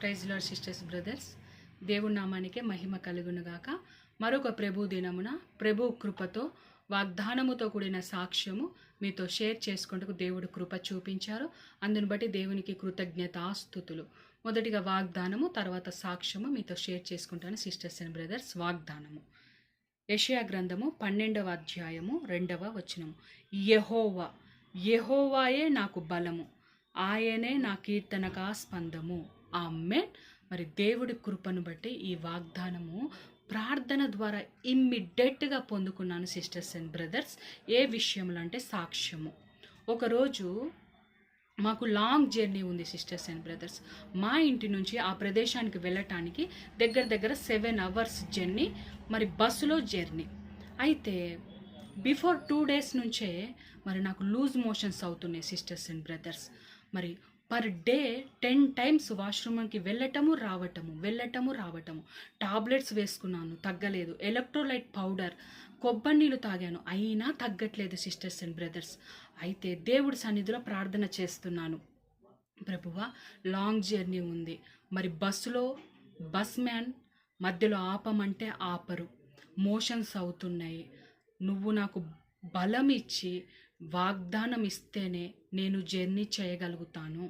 Praise lord sisters brothers, దేవుని నామానికే మహిమ కలుగునుగాక. మరొక ప్రభు దినమున ప్రభు కృపతో వాగ్దానముతో కూడిన సాక్ష్యము మీతో షేర్ చేసుకుంటూ దేవుడు కృప చూపించారు. అందుని బట్టి దేవునికి కృతజ్ఞతాస్తుతులు. మొదటిగా వాగ్దానము, తర్వాత సాక్ష్యము మీతో షేర్ చేసుకుంటాను సిస్టర్స్ అండ్ బ్రదర్స్. వాగ్దానము యెషయా గ్రంథము 12వ అధ్యాయము 2వ వచనము. యెహోవా, యెహోవాయే నాకు బలము, ఆయనే నా కీర్తనకా స్పందము. ఆమేన్. మరి దేవుడి కృపను బట్టి ఈ వాగ్దానము ప్రార్థన ద్వారా ఇమ్మీడియట్గా పొందుకున్నాను సిస్టర్స్ అండ్ బ్రదర్స్. ఏ విషయంలో అంటే సాక్ష్యము. ఒకరోజు మాకు లాంగ్ జర్నీ ఉంది సిస్టర్స్ అండ్ బ్రదర్స్. మా ఇంటి నుంచి ఆ ప్రదేశానికి వెళ్ళటానికి దగ్గర 7 hours జర్నీ, మరి బస్సులో జర్నీ. అయితే బిఫోర్ 2 days నుంచే మరి నాకు లూజ్ మోషన్స్ అవుతున్నాయి సిస్టర్స్ అండ్ బ్రదర్స్. మరి పర్ డే 10 times వాష్రూమ్కి వెళ్ళటము రావటము. టాబ్లెట్స్ వేసుకున్నాను, తగ్గలేదు. ఎలక్ట్రోలైట్ పౌడర్, కొబ్బరి నీళ్ళు తాగాను, అయినా తగ్గట్లేదు సిస్టర్స్ అండ్ బ్రదర్స్. అయితే దేవుడి సన్నిధిలో ప్రార్థన చేస్తున్నాను. ప్రభువా, లాంగ్ జర్నీ ఉంది, మరి బస్సులో బస్ మ్యాన్ మధ్యలో ఆపమంటే ఆపరు, మోషన్స్ అవుతున్నాయి. నువ్వు నాకు బలం ఇచ్చి వాగ్దానం ఇస్తేనే నేను జర్నీ చేయగలుగుతాను,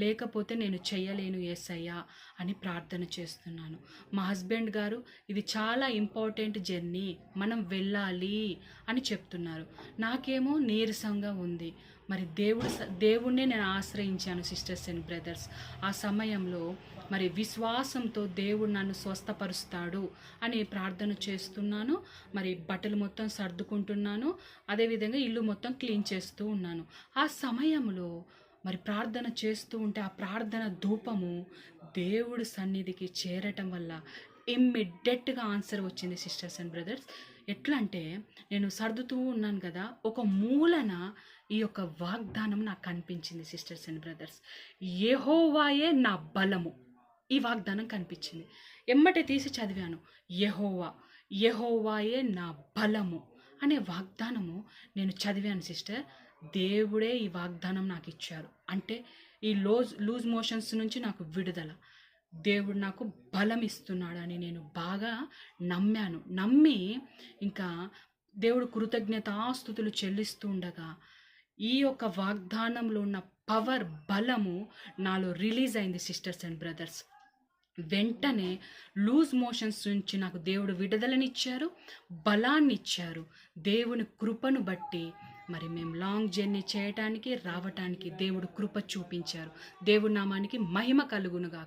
లేకపోతే నేను చేయలేను యేసయ్యా అని ప్రార్థన చేస్తున్నాను. మా హస్బెండ్ గారు ఇది చాలా ఇంపార్టెంట్ జర్నీ, మనం వెళ్ళాలి అని చెప్తున్నారు. నాకేమో నీరసంగా ఉంది. మరి దేవుణ్ణే నేను ఆశ్రయించాను సిస్టర్స్ అండ్ బ్రదర్స్. ఆ సమయంలో మరి విశ్వాసంతో దేవుడు నన్ను స్వస్థపరుస్తాడు అని ప్రార్థన చేస్తున్నాను. మరి బట్టలు మొత్తం సర్దుకుంటున్నాను, అదేవిధంగా ఇల్లు మొత్తం క్లీన్ చేస్తూ ఉన్నాను. ఆ సమయంలో మరి ప్రార్థన చేస్తూ ఉంటే ఆ ప్రార్థన ధూపము దేవుడి సన్నిధికి చేరటం వల్ల ఇమ్మీడియట్గా ఆన్సర్ వచ్చింది సిస్టర్స్ అండ్ బ్రదర్స్. ఎట్లా అంటే, నేను సర్దుతూ ఉన్నాను కదా, ఒక మూలన ఈ యొక్క వాగ్దానం నాకు కనిపించింది సిస్టర్స్ అండ్ బ్రదర్స్. యెహోవాయే నా బలము, ఈ వాగ్దానం కనిపించింది. ఎమ్మటే తీసి చదివాను. యెహోవాయే నా బలము అనే వాగ్దానము నేను చదివాను సిస్టర్. దేవుడే ఈ వాగ్దానం నాకు ఇచ్చారు. అంటే ఈ లూజ్ మోషన్స్ నుంచి నాకు విడుదల, దేవుడు నాకు బలం ఇస్తున్నాడని నేను బాగా నమ్మి ఇంకా దేవుడు కృతజ్ఞతాస్తుతులు చెల్లిస్తూ ఉండగా ఈ యొక్క వాగ్దానంలో ఉన్న పవర్, బలము నాలో రిలీజ్ అయింది సిస్టర్స్ అండ్ బ్రదర్స్. వెంటనే లూజ్ మోషన్స్ నుంచి నాకు దేవుడు విడుదలనిచ్చారు, బలాన్ని ఇచ్చారు. దేవుని కృపను బట్టి మరి మేము లాంగ్ జర్నీ చేయటానికి రావటానికి దేవుడు కృప చూపించారు. దేవుడి నామానికి మహిమ కలుగునుగా.